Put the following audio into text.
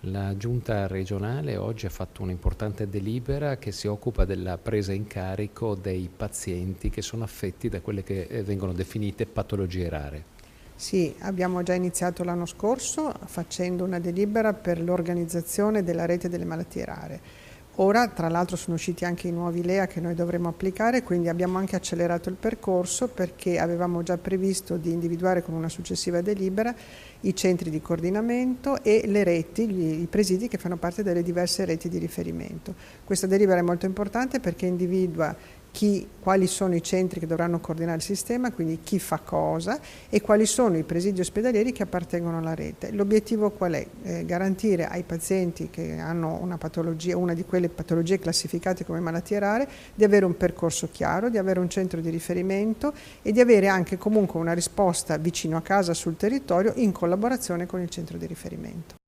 La Giunta regionale oggi ha fatto un'importante delibera che si occupa della presa in carico dei pazienti che sono affetti da quelle che vengono definite patologie rare. Sì, abbiamo già iniziato l'anno scorso facendo una delibera per l'organizzazione della rete delle malattie rare. Ora, tra l'altro, sono usciti anche i nuovi LEA che noi dovremo applicare, quindi abbiamo anche accelerato il percorso perché avevamo già previsto di individuare con una successiva delibera i centri di coordinamento e le reti, i presidi che fanno parte delle diverse reti di riferimento. Questa delibera è molto importante perché individua quali sono i centri che dovranno coordinare il sistema, quindi chi fa cosa e quali sono i presidi ospedalieri che appartengono alla rete. L'obiettivo qual è? Garantire ai pazienti che hanno una patologia, una di quelle patologie classificate come malattie rare, di avere un percorso chiaro, di avere un centro di riferimento e di avere anche comunque una risposta vicino a casa sul territorio in collaborazione con il centro di riferimento.